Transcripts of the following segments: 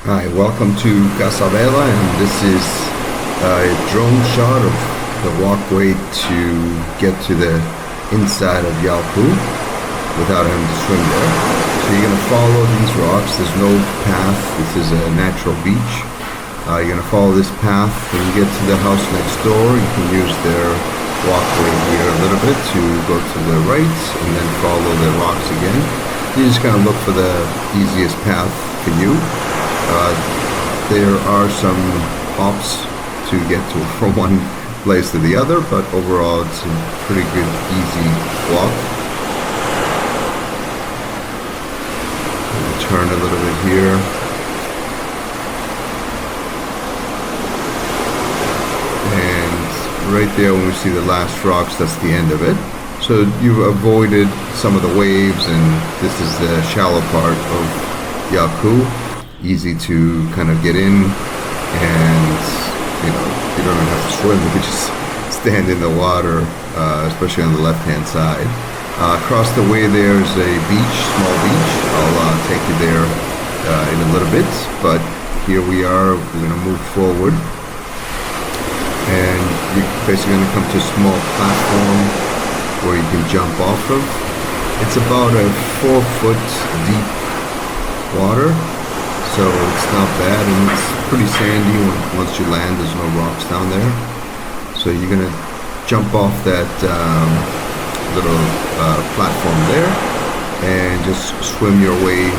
Hi, welcome to Casabella, and this is a drone shot of the walkway to get to the inside of Yal Ku without having to swim there. So you're going to follow these rocks. There's no path. This is a natural beach. You're going to follow this path. When you get to the house next door, you can use their walkway here a little bit to go to the right and then follow the rocks again. You just kind of look for the easiest path for you. There are some hops to get to from one place to the other, but overall it's a pretty good, easy walk. Turn a little bit here. And right there when we see the last rocks, that's the end of it. So you've avoided some of the waves, and this is the shallow part of Yal Ku. Easy to kind of get in, and you don't even have to swim. You can just stand in the water, especially on the left-hand side. Across the way there's a beach, small beach. I'll take you there in a little bit, but here we are. We're going to move forward, and you're basically going to come to a small platform where you can jump off of. It's about a 4-foot deep water. So it's not bad, and it's pretty sandy. Once you land, there's no rocks down there. So you're gonna jump off that little platform there and just swim your way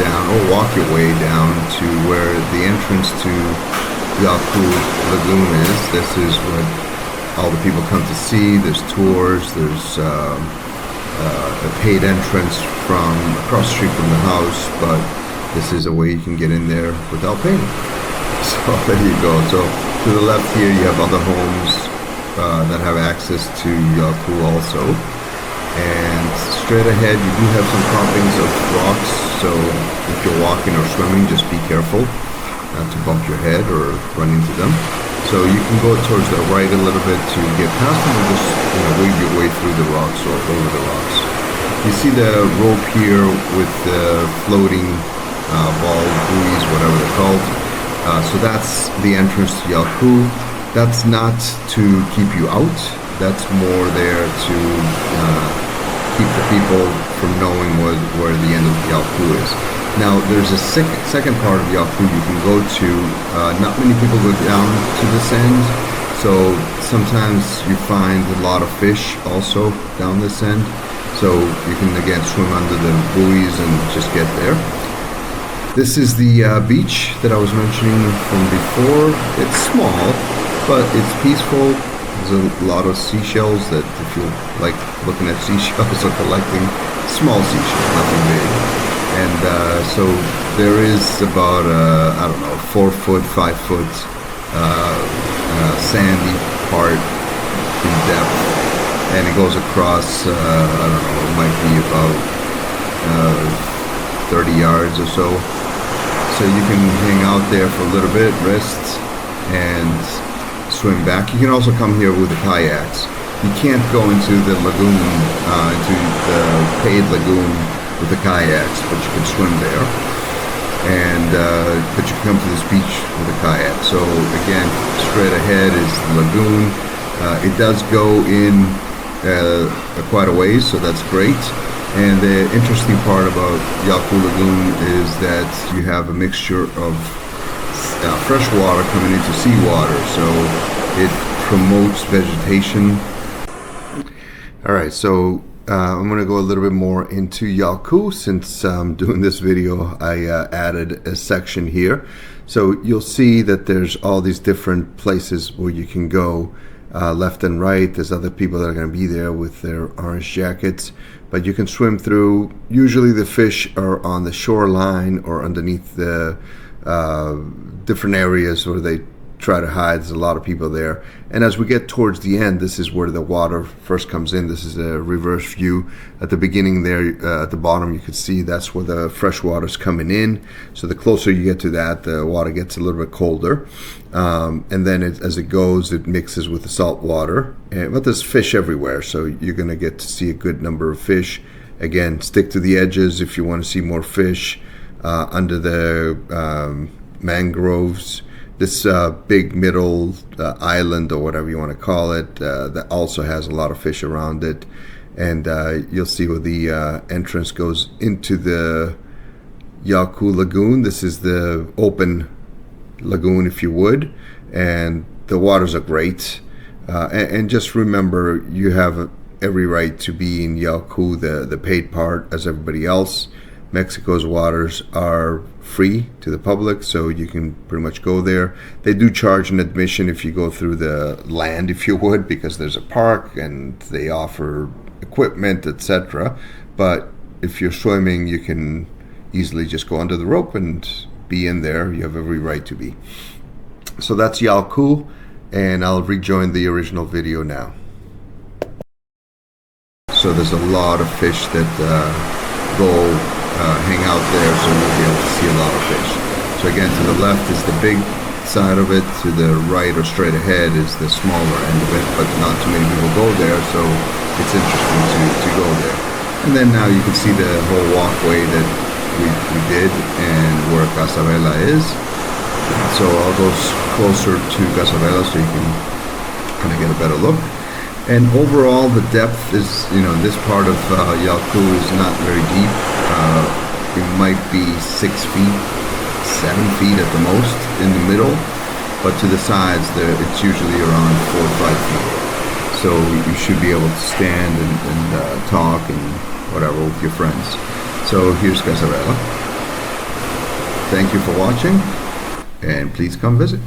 down, or walk your way down to where the entrance to Yal Ku Lagoon is. This is what all the people come to see. There's tours. There's a paid entrance from across the street from the house, but this is a way you can get in there without paying. So there you go. So to the left here you have other homes that have access to Yal Ku also. And straight ahead you do have some croppings of rocks, so if you're walking or swimming, just be careful not to bump your head or run into them. So you can go towards the right a little bit to get past them, or just weave your way through the rocks or over the rocks. You see the rope here with the floating ball buoys, whatever they're called. So that's the entrance to Yal Ku. That's not to keep you out. That's more there to keep the people from knowing where the end of Yal Ku is. Now there's a second part of Yal Ku you can go to. Not many people go down to this end, so sometimes you find a lot of fish also down this end. So you can again swim under the buoys and just get there. This is the beach that I was mentioning from before. It's small, but it's peaceful. There's a lot of seashells that, if you like looking at seashells or collecting, small seashells, nothing big. And so there is about, 4-foot, 5-foot sandy part in depth. And it goes across, it might be about 30 yards or so. So you can hang out there for a little bit, rest, and swim back. You can also come here with the kayaks. You can't go into the lagoon, into the paid lagoon with the kayaks, but you can swim there. And but you can come to this beach with a kayak. So again, straight ahead is the lagoon. It does go in quite a ways, so that's great. And the interesting part about Yal Ku Lagoon is that you have a mixture of fresh water coming into seawater, so it promotes vegetation. Alright, so I'm going to go a little bit more into Yal Ku. Since I'm doing this video, I added a section here. So you'll see that there's all these different places where you can go. Left and right. There's other people that are going to be there with their orange jackets, but you can swim through. Usually the fish are on the shoreline or underneath the different areas where they try to hide. There's a lot of people there, and as we get towards the end, this is where the water first comes in. This is a reverse view. At the beginning there, at the bottom, you can see that's where the fresh water is coming in. So the closer you get to that, the water gets a little bit colder, and then as it goes, it mixes with the salt water. But there's fish everywhere, so you're going to get to see a good number of fish. Again, stick to the edges if you want to see more fish. under the mangroves. This big middle island, or whatever you want to call it, that also has a lot of fish around it. And you'll see where the entrance goes into the Yal Ku lagoon. This is the open lagoon, if you would, and the waters are great. And just remember, you have every right to be in Yal Ku, the paid part, as everybody else. Mexico's waters are free to the public, so you can pretty much go there. They do charge an admission if you go through the land, if you would, because there's a park and they offer equipment, etc. But if you're swimming, you can easily just go under the rope and be in there. You have every right to be. So that's Yal Ku, and I'll rejoin the original video now. So there's a lot of fish that go hang out there, so you'll be able to see a lot of fish. So again, to the left is the big side of it, to the right or straight ahead is the smaller end of it, but not too many people go there, so it's interesting to go there. And then now you can see the whole walkway that we did and where Casabella is. So I'll go closer to Casabella so you can kind of get a better look. And overall, the depth is, this part of Yal Ku is not very deep. It might be 6 feet, 7 feet at the most in the middle, but to the sides, it's usually around 4 or 5 feet. So you should be able to stand and talk and whatever with your friends. So here's Casabella. Thank you for watching, and please come visit.